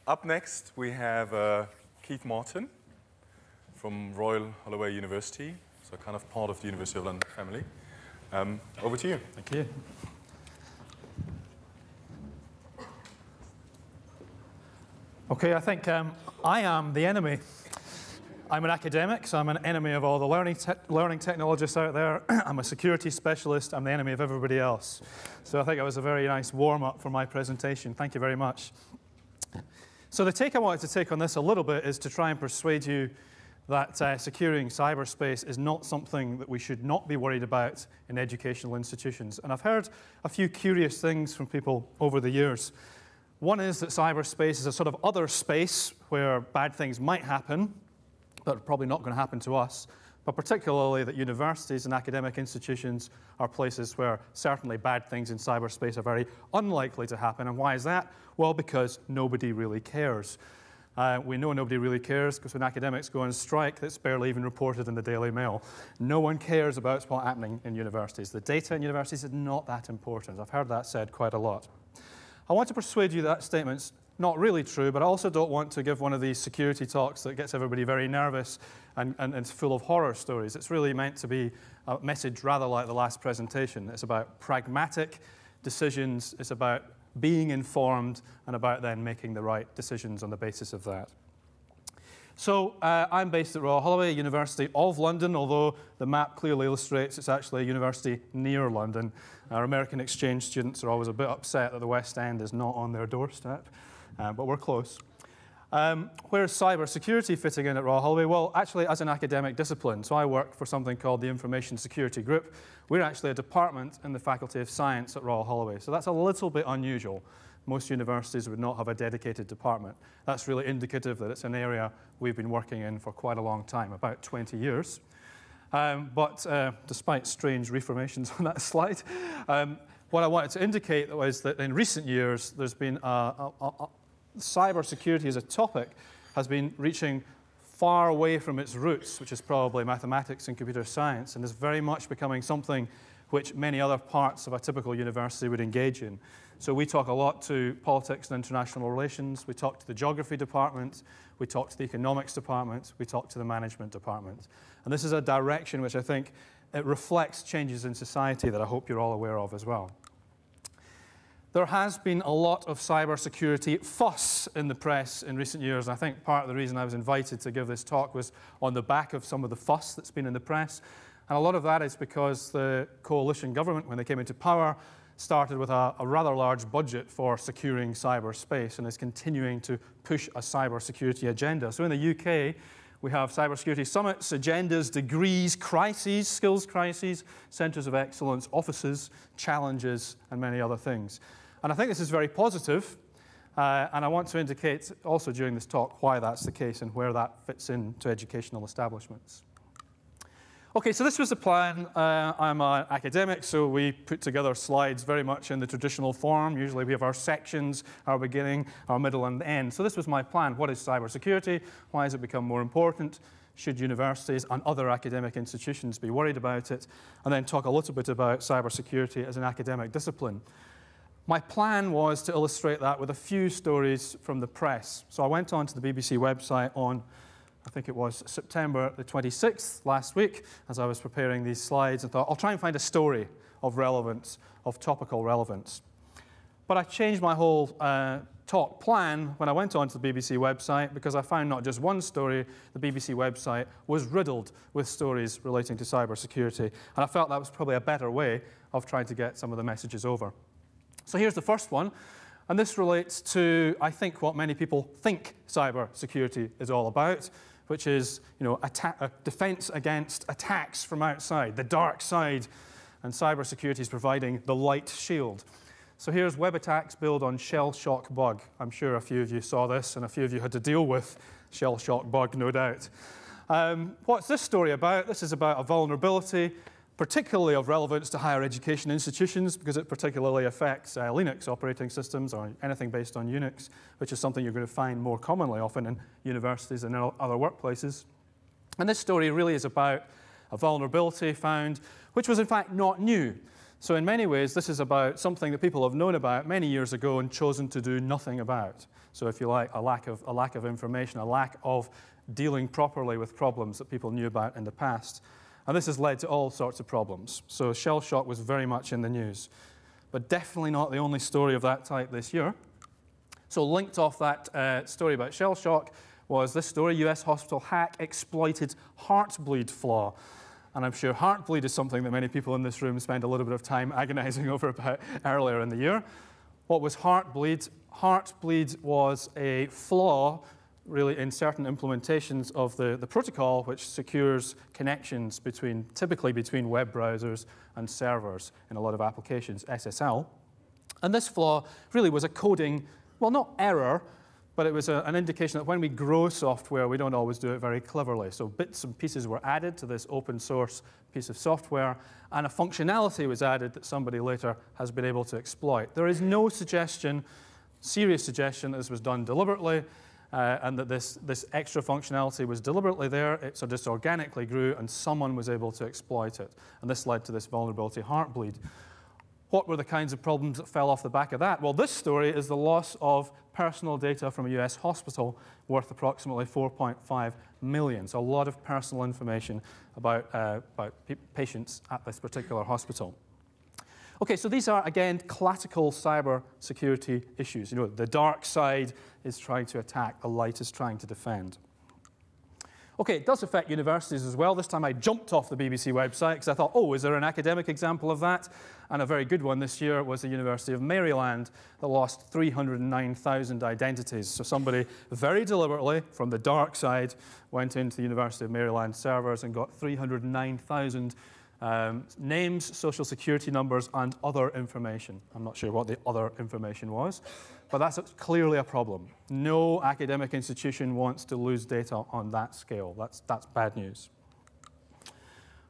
Up next, we have Keith Martin from Royal Holloway University, so kind of part of the University of London family. Over to you. Thank you. Okay, I think I am the enemy. I'm an academic, so I'm an enemy of all the learning technologists out there. I'm a security specialist. I'm the enemy of everybody else. So I think it was a very nice warm-up for my presentation. Thank you very much. So the take I wanted to take on this a little bit is to try and persuade you that securing cyberspace is not something that we should not be worried about in educational institutions. And I've heard a few curious things from people over the years. One is that cyberspace is a sort of other space where bad things might happen, but are probably not going to happen to us, but particularly that universities and academic institutions are places where certainly bad things in cyberspace are very unlikely to happen. And why is that? Well, because nobody really cares. We know nobody really cares because when academics go on strike, it's barely even reported in the Daily Mail. No one cares about what's happening in universities. The data in universities is not that important. I've heard that said quite a lot. I want to persuade you that statement's not really true, but I also don't want to give one of these security talks that gets everybody very nervous and it's full of horror stories. It's really meant to be a message rather like the last presentation. It's about pragmatic decisions. It's about being informed and about then making the right decisions on the basis of that. So I'm based at Royal Holloway, University of London, although the map clearly illustrates it's actually a university near London. Our American exchange students are always a bit upset that the West End is not on their doorstep, but we're close. Where's cybersecurity fitting in at Royal Holloway? Well, actually as an academic discipline. So I work for something called the Information Security Group. We're actually a department in the Faculty of Science at Royal Holloway. So that's a little bit unusual. Most universities would not have a dedicated department. That's really indicative that it's an area we've been working in for quite a long time, about 20 years. But despite strange reformations on that slide, what I wanted to indicate was that in recent years, there's been cybersecurity as a topic has been reaching far away from its roots, which is probably mathematics and computer science, and is very much becoming something which many other parts of a typical university would engage in. So we talk a lot to politics and international relations, we talk to the geography department, we talk to the economics department, we talk to the management department. And this is a direction which I think it reflects changes in society that I hope you're all aware of as well. There has been a lot of cybersecurity fuss in the press in recent years, and I think part of the reason I was invited to give this talk was on the back of some of the fuss that's been in the press. And a lot of that is because the coalition government, when they came into power, started with a rather large budget for securing cyberspace and is continuing to push a cybersecurity agenda. So in the UK, we have cybersecurity summits, agendas, degrees, crises, skills crises, centres of excellence, offices, challenges, and many other things. And I think this is very positive, and I want to indicate also during this talk why that's the case and where that fits into educational establishments. Okay, so this was the plan. I'm an academic, so we put together slides very much in the traditional form. Usually we have our sections, our beginning, our middle, and end. So this was my plan. What is cybersecurity? Why has it become more important? Should universities and other academic institutions be worried about it? And then talk a little bit about cybersecurity as an academic discipline. My plan was to illustrate that with a few stories from the press. So I went onto the BBC website on I think it was September the 26th last week as I was preparing these slides and thought, I'll try and find a story of relevance, of topical relevance. But I changed my whole talk plan when I went onto the BBC website because I found not just one story, the BBC website was riddled with stories relating to cybersecurity. And I felt that was probably a better way of trying to get some of the messages over. So here's the first one. And this relates to, I think, what many people think cybersecurity is all about, which is, a defense against attacks from outside, the dark side, and cybersecurity is providing the light shield. So here's web attacks build on shell shock bug. I'm sure a few of you saw this, and a few of you had to deal with shell shock bug, no doubt. What's this story about? This is about a vulnerability, particularly of relevance to higher education institutions because it particularly affects Linux operating systems or anything based on Unix, which is something you're going to find more commonly often in universities and in other workplaces. And this story really is about a vulnerability found, which was in fact not new. So in many ways, this is about something that people have known about many years ago and chosen to do nothing about. So if you like, a lack of information, a lack of dealing properly with problems that people knew about in the past. And this has led to all sorts of problems. So shell shock was very much in the news, but definitely not the only story of that type this year. So linked off that story about shell shock was this story: US hospital hack exploited heartbleed flaw. And I'm sure heartbleed is something that many people in this room spend a little bit of time agonizing over about earlier in the year. What was heartbleed? Heartbleed was a flaw really in certain implementations of the protocol which secures connections typically between web browsers and servers in a lot of applications, SSL. And this flaw really was a coding, well, not error, but it was an indication that when we grow software, we don't always do it very cleverly. So bits and pieces were added to this open source piece of software, and a functionality was added that somebody later has been able to exploit. There is no suggestion, serious suggestion, that this was done deliberately, and that this extra functionality was deliberately there. It so just organically grew, and someone was able to exploit it. And this led to this vulnerability, Heartbleed. What were the kinds of problems that fell off the back of that? Well, this story is the loss of personal data from a US hospital worth approximately 4.5 million. So a lot of personal information about patients at this particular hospital. Okay, so these are, again, classical cyber security issues. You know, the dark side is trying to attack, the light is trying to defend. Okay, it does affect universities as well. This time I jumped off the BBC website because I thought, oh, is there an academic example of that? And a very good one this year was the University of Maryland that lost 309,000 identities. So somebody very deliberately, from the dark side, went into the University of Maryland servers and got 309,000 names, social security numbers, and other information. I'm not sure what the other information was, but that's clearly a problem. No academic institution wants to lose data on that scale. That's bad news.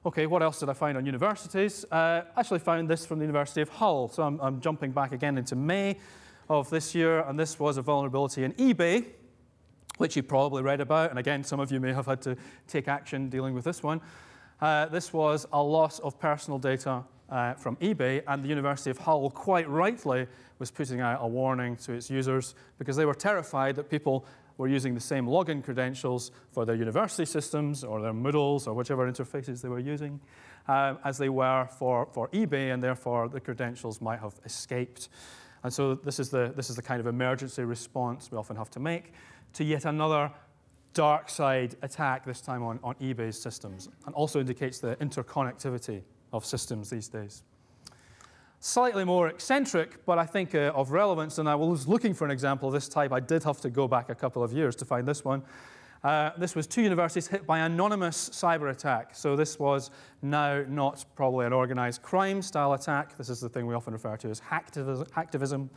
Okay, what else did I find on universities? I actually found this from the University of Hull. So I'm jumping back again into May of this year, and this was a vulnerability in eBay, which you probably read about, and again, some of you may have had to take action dealing with this one. This was a loss of personal data from eBay, and the University of Hull, quite rightly, was putting out a warning to its users because they were terrified that people were using the same login credentials for their university systems or their Moodles or whichever interfaces they were using as they were for eBay, and therefore the credentials might have escaped. And so this is the kind of emergency response we often have to make to yet another dark side attack, this time on eBay's systems, and also indicates the interconnectivity of systems these days. Slightly more eccentric, but I think of relevance, and I was looking for an example of this type. I did have to go back a couple of years to find this one. This was 2 universities hit by anonymous cyber attack. So this was now not probably an organized crime style attack. This is the thing we often refer to as hacktivism.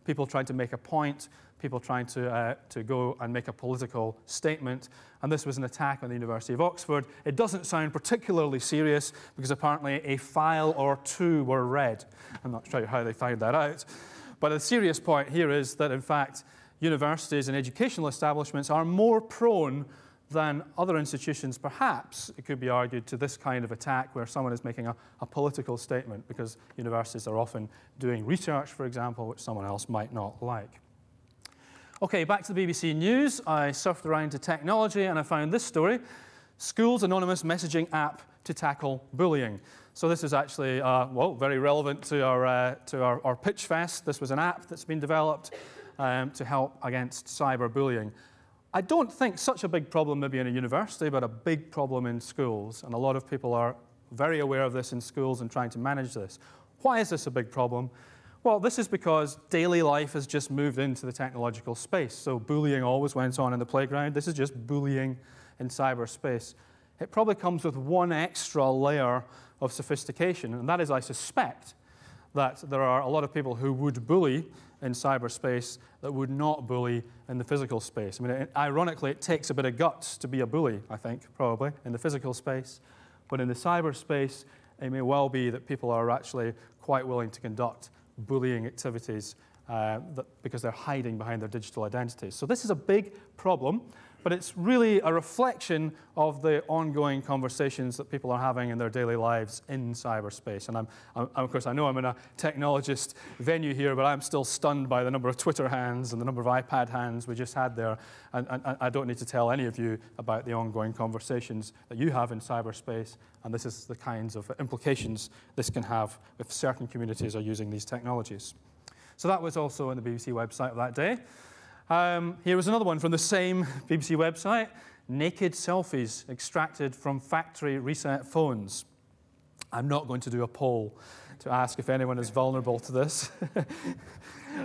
People trying to make a point, people trying to go and make a political statement. And this was an attack on the University of Oxford. It doesn't sound particularly serious because apparently a file or 2 were read. I'm not sure how they found that out. But the serious point here is that, in fact, universities and educational establishments are more prone than other institutions, perhaps, it could be argued, to this kind of attack where someone is making a political statement, because universities are often doing research, for example, which someone else might not like. Okay, back to the BBC News. I surfed around to technology and I found this story: School's anonymous messaging app to tackle bullying. So this is actually, well, very relevant to our pitch fest. This was an app that's been developed to help against cyberbullying. I don't think such a big problem maybe in a university, but a big problem in schools. And a lot of people are very aware of this in schools and trying to manage this. Why is this a big problem? Well, this is because daily life has just moved into the technological space. So bullying always went on in the playground. This is just bullying in cyberspace. It probably comes with one extra layer of sophistication, and that is, I suspect, that there are a lot of people who would bully in cyberspace that would not bully in the physical space. I mean, ironically, it takes a bit of guts to be a bully, I think, probably, in the physical space. But in the cyberspace, it may well be that people are actually quite willing to conduct bullying activities because they're hiding behind their digital identities. So this is a big problem, but it's really a reflection of the ongoing conversations that people are having in their daily lives in cyberspace. And of course, I know I'm in a technologist venue here, but I'm still stunned by the number of Twitter hands and the number of iPad hands we just had there. And I don't need to tell any of you about the ongoing conversations that you have in cyberspace. And this is the kinds of implications this can have if certain communities are using these technologies. So that was also on the BBC website of that day. Here was another one from the same BBC website. Naked selfies extracted from factory reset phones. I'm not going to do a poll to ask if anyone is vulnerable to this.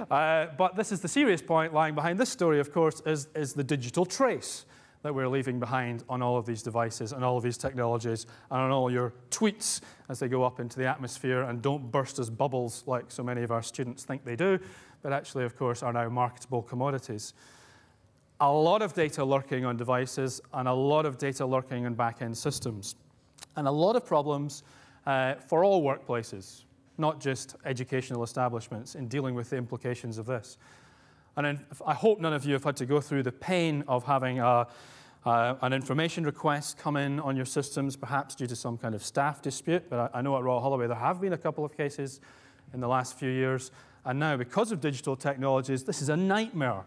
But this is the serious point lying behind this story, of course, is the digital trace that we're leaving behind on all of these devices and all of these technologies and on all your tweets as they go up into the atmosphere and don't burst as bubbles like so many of our students think they do, but actually, of course, are now marketable commodities. A lot of data lurking on devices and a lot of data lurking in back-end systems. And a lot of problems for all workplaces, not just educational establishments, in dealing with the implications of this. And I hope none of you have had to go through the pain of having an information request come in on your systems, perhaps due to some kind of staff dispute. But I know at Royal Holloway there have been a couple of cases in the last few years. And now, because of digital technologies, this is a nightmare,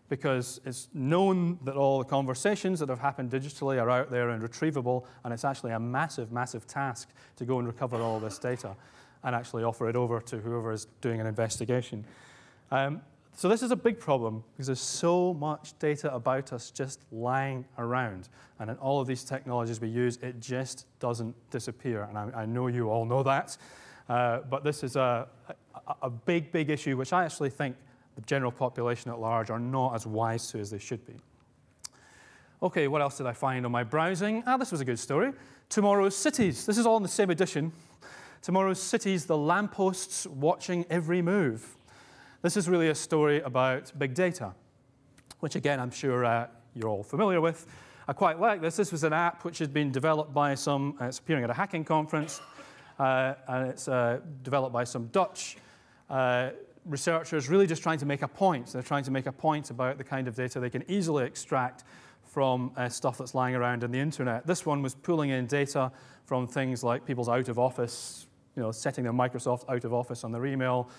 because it's known that all the conversations that have happened digitally are out there and retrievable, and it's actually a massive, massive task to go and recover all this data and actually offer it over to whoever is doing an investigation. So this is a big problem, because there's so much data about us just lying around. And in all of these technologies we use, it just doesn't disappear. And I know you all know that. But this is a big, big issue, which I actually think the general population at large are not as wise to as they should be. OK, what else did I find on my browsing? This was a good story. Tomorrow's cities. This is all in the same edition. Tomorrow's cities, the lampposts watching every move. This is really a story about big data, which, again, I'm sure you're all familiar with. I quite like this. This was an app which had been developed by some, it's appearing at a hacking conference, and it's developed by some Dutch researchers really just trying to make a point. They're trying to make a point about the kind of data they can easily extract from stuff that's lying around in the internet. This one was pulling in data from things like people's out of office, setting their Microsoft out of office on their email,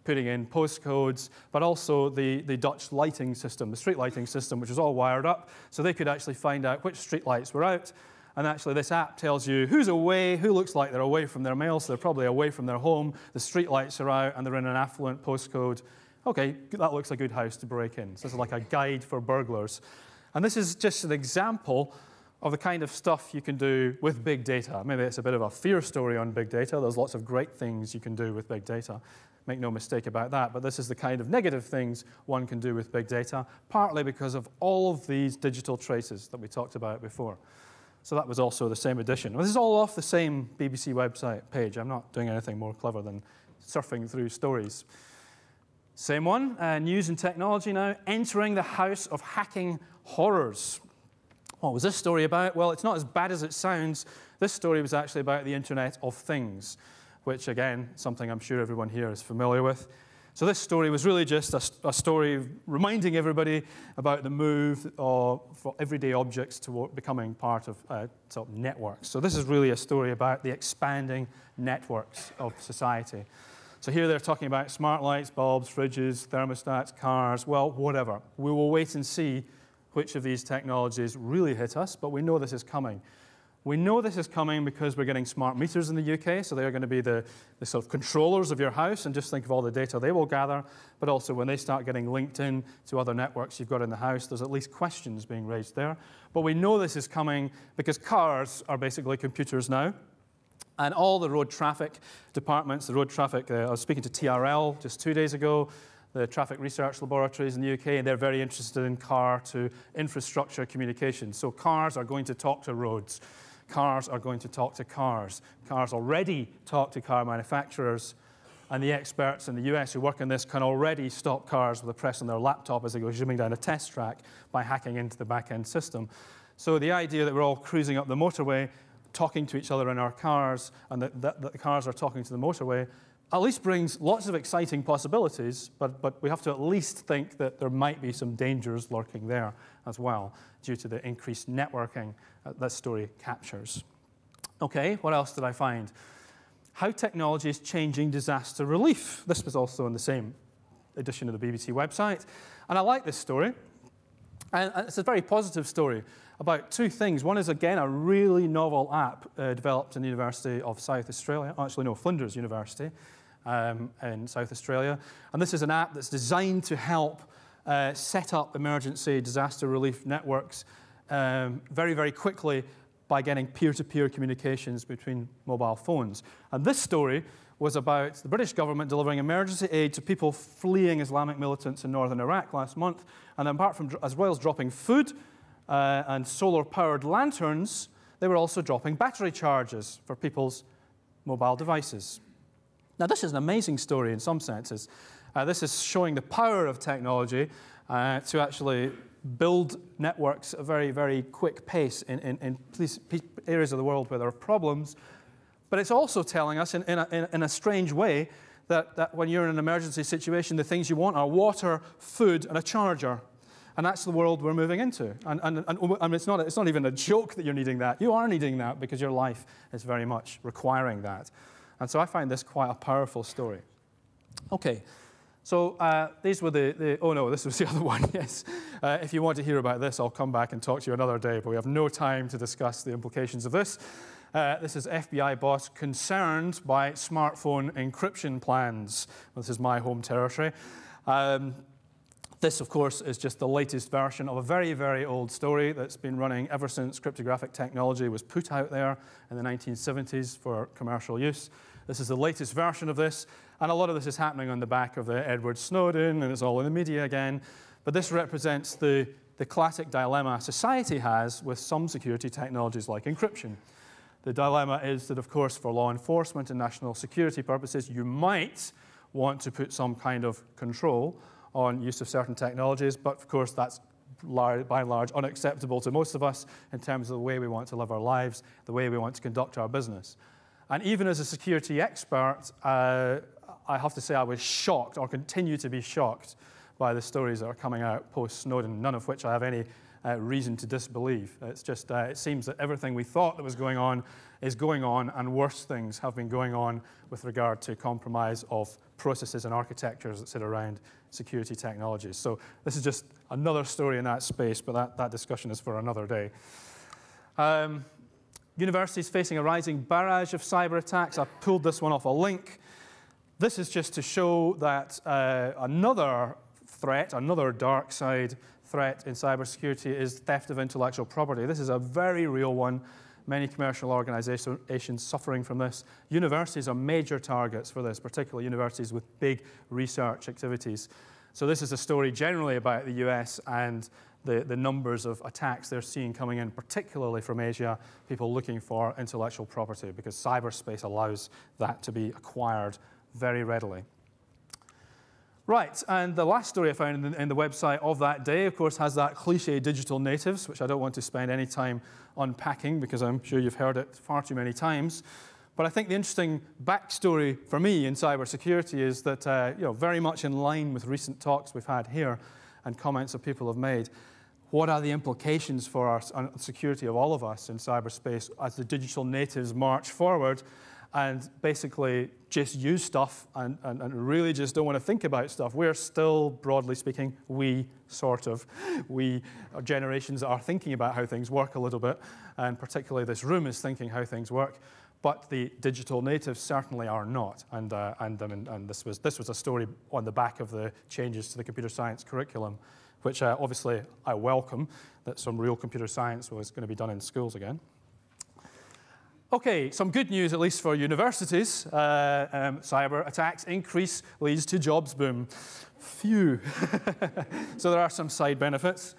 putting in postcodes, but also the Dutch lighting system, the street lighting system, which was all wired up, so they could actually find out which street lights were out. And actually, this app tells you who's away, who looks like they're away from their mail, so they're probably away from their home, the street lights are out, and they're in an affluent postcode. OK, that looks a good house to break in. So this is like a guide for burglars. And this is just an example of the kind of stuff you can do with big data. Maybe it's a bit of a fear story on big data. There's lots of great things you can do with big data. Make no mistake about that. But this is the kind of negative things one can do with big data, partly because of all of these digital traces that we talked about before. So that was also the same edition. Well, this is all off the same BBC website page. I'm not doing anything more clever than surfing through stories. Same one, news and technology now, entering the house of hacking horrors. What was this story about? Well, it's not as bad as it sounds. This story was actually about the Internet of Things, which, again, something I'm sure everyone here is familiar with. So this story was really just a story reminding everybody about the move for everyday objects to becoming part of sort of networks. So this is really a story about the expanding networks of society. So here they're talking about smart lights, bulbs, fridges, thermostats, cars, well, whatever. We will wait and see which of these technologies really hit us, but we know this is coming. We know this is coming because we're getting smart meters in the UK, so they're going to be the sort of controllers of your house, and just think of all the data they will gather. But also when they start getting linked in to other networks you've got in the house, there's at least questions being raised there. But we know this is coming because cars are basically computers now. And all the road traffic departments, the road traffic, I was speaking to TRL just 2 days ago, the traffic research laboratories in the UK, and they're very interested in car to infrastructure communication. So cars are going to talk to roads. Cars are going to talk to cars. Cars already talk to car manufacturers, and the experts in the US who work on this can already stop cars with a press on their laptop as they go zooming down a test track by hacking into the back-end system. So the idea that we're all cruising up the motorway, talking to each other in our cars, and that the cars are talking to the motorway, at least brings lots of exciting possibilities, but we have to at least think that there might be some dangers lurking there as well, due to the increased networking that story captures. Okay, what else did I find? How technology is changing disaster relief. This was also in the same edition of the BBC website. And I like this story. And it's a very positive story about two things. One is, again, a really novel app developed in the University of South Australia. Actually, no, Flinders University in South Australia. And this is an app that's designed to help set up emergency disaster relief networks very, very quickly by getting peer-to-peer communications between mobile phones. And this story was about the British government delivering emergency aid to people fleeing Islamic militants in northern Iraq last month. And then apart from, as well as dropping food and solar-powered lanterns, they were also dropping battery charges for people's mobile devices. Now, this is an amazing story in some senses. This is showing the power of technology to actually build networks at a very, very quick pace in areas of the world where there are problems. But it's also telling us in a strange way that when you're in an emergency situation, the things you want are water, food, and a charger. And that's the world we're moving into. And it's not even a joke that you're needing that. You are needing that because your life is very much requiring that. And so I find this quite a powerful story. Okay. So these were oh no, this was the other one, yes. If you want to hear about this, I'll come back and talk to you another day, but we have no time to discuss the implications of this. This is FBI boss concerned by smartphone encryption plans. This is my home territory. This, of course, is just the latest version of a very, very old story that's been running ever since cryptographic technology was put out there in the 1970s for commercial use. This is the latest version of this, and a lot of this is happening on the back of the Edward Snowden, and it's all in the media again. But this represents the classic dilemma society has with some security technologies like encryption. The dilemma is that, of course, for law enforcement and national security purposes, you might want to put some kind of control on use of certain technologies, but of course that's by and large unacceptable to most of us in terms of the way we want to live our lives, the way we want to conduct our business. And even as a security expert, I have to say I was shocked, or continue to be shocked, by the stories that are coming out post-Snowden, none of which I have any reason to disbelieve. It's just, it seems that everything we thought that was going on is going on, and worse things have been going on with regard to compromise of processes and architectures that sit around security technologies. So this is just another story in that space, but that discussion is for another day. Universities facing a rising barrage of cyber attacks. I pulled this one off a link. This is just to show that another threat, another dark side threat in cybersecurity is theft of intellectual property. This is a very real one. Many commercial organizations suffering from this. Universities are major targets for this, particularly universities with big research activities. So this is a story generally about the US and the numbers of attacks they're seeing coming in, particularly from Asia, people looking for intellectual property, because cyberspace allows that to be acquired very readily. Right, and the last story I found in the website of that day, of course, has that cliche digital natives, which I don't want to spend any time unpacking because I'm sure you've heard it far too many times. But I think the interesting backstory for me in cybersecurity is that, very much in line with recent talks we've had here and comments that people have made, what are the implications for our security of all of us in cyberspace as the digital natives march forward and basically just use stuff and really just don't want to think about stuff? We're still, broadly speaking, our generations are thinking about how things work a little bit, and particularly this room is thinking how things work, but the digital natives certainly are not. And this was a story on the back of the changes to the computer science curriculum, which obviously I welcome, that some real computer science was going to be done in schools again. Okay, some good news, at least for universities. Cyber attacks increase leads to jobs boom. Phew. So there are some side benefits.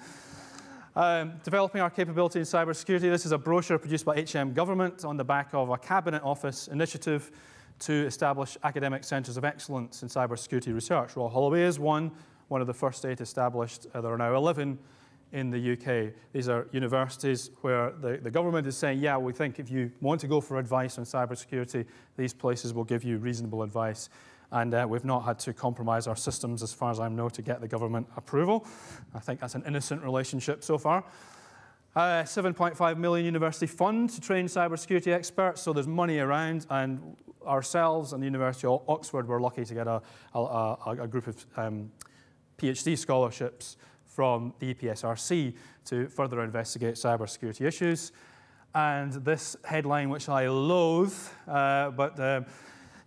Developing our capability in cybersecurity. This is a brochure produced by HM Government on the back of a Cabinet Office initiative to establish academic centres of excellence in cybersecurity research. Royal Holloway is one of the first 8 established. There are now 11 in the UK. These are universities where the government is saying, yeah, we think if you want to go for advice on cybersecurity, these places will give you reasonable advice. And we've not had to compromise our systems, as far as I know, to get the government approval. I think that's an innocent relationship so far. 7.5 million university fund to train cybersecurity experts, so there's money around, and ourselves and the University of Oxford were lucky to get a group of PhD scholarships from the EPSRC to further investigate cybersecurity issues. And this headline, which I loathe,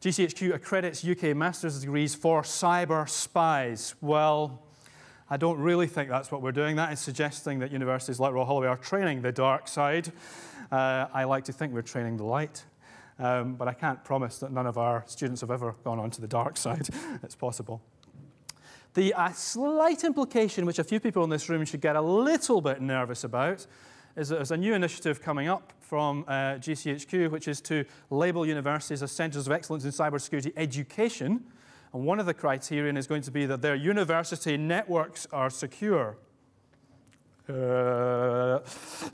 GCHQ accredits UK master's degrees for cyber spies. Well, I don't really think that's what we're doing. That is suggesting that universities like Royal Holloway are training the dark side. I like to think we're training the light. But I can't promise that none of our students have ever gone onto the dark side. It's possible. The slight implication, which a few people in this room should get a little bit nervous about, is that there's a new initiative coming up from GCHQ, which is to label universities as centres of excellence in cybersecurity education. And one of the criterion is going to be that their university networks are secure. So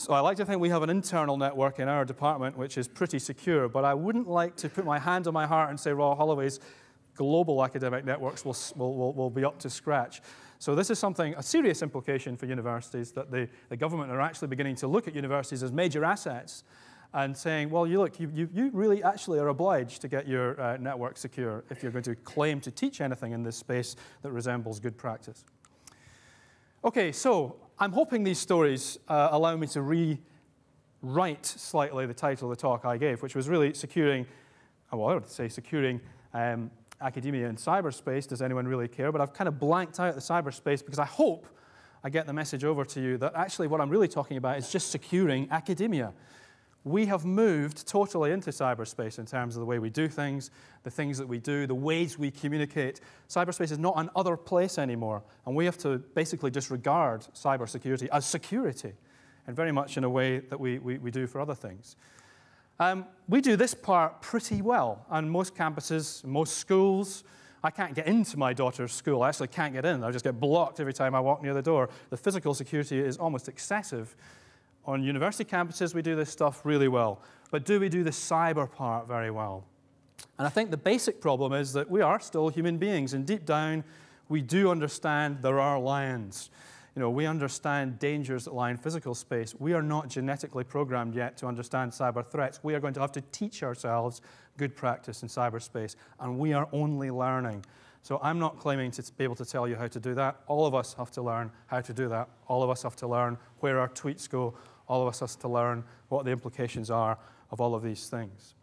I like to think we have an internal network in our department which is pretty secure, but I wouldn't like to put my hand on my heart and say Royal Holloway's global academic networks will be up to scratch. So this is something, a serious implication for universities, that the government are actually beginning to look at universities as major assets and saying, well, you really actually are obliged to get your network secure if you're going to claim to teach anything in this space that resembles good practice. Okay, so I'm hoping these stories allow me to rewrite slightly the title of the talk I gave, which was really securing, well, I would say securing academia in cyberspace. Does anyone really care? But I've kind of blanked out the cyberspace because I hope I get the message over to you that actually what I'm really talking about is just securing academia. We have moved totally into cyberspace in terms of the way we do things, the things that we do, the ways we communicate. Cyberspace is not an other place anymore, and we have to basically disregard cybersecurity as security, and very much in a way that we do for other things. We do this part pretty well on most campuses, most schools. I can't get into my daughter's school. I actually can't get in. I just get blocked every time I walk near the door. The physical security is almost excessive. On university campuses, we do this stuff really well. But do we do the cyber part very well? And I think the basic problem is that we are still human beings, and deep down, we do understand there are lions. You know, we understand dangers that lie in physical space. We are not genetically programmed yet to understand cyber threats. We are going to have to teach ourselves good practice in cyberspace, and we are only learning. So I'm not claiming to be able to tell you how to do that. All of us have to learn how to do that. All of us have to learn where our tweets go. All of us have to learn what the implications are of all of these things.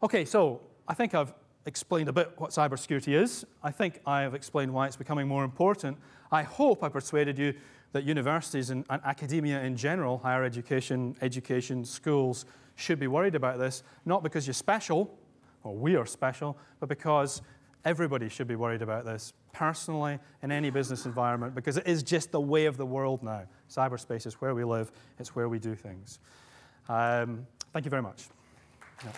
Okay, so I think I've explained a bit what cybersecurity is. I think I have explained why it's becoming more important. I hope I persuaded you that universities and academia in general, higher education, schools, should be worried about this, not because you're special, or we are special, but because everybody should be worried about this, personally, in any business environment, because it is just the way of the world now. Cyberspace is where we live. It's where we do things. Thank you very much. Yeah.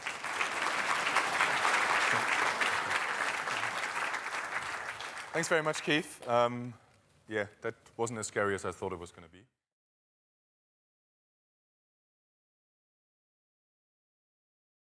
Thanks very much, Keith. Yeah, that wasn't as scary as I thought it was going to be.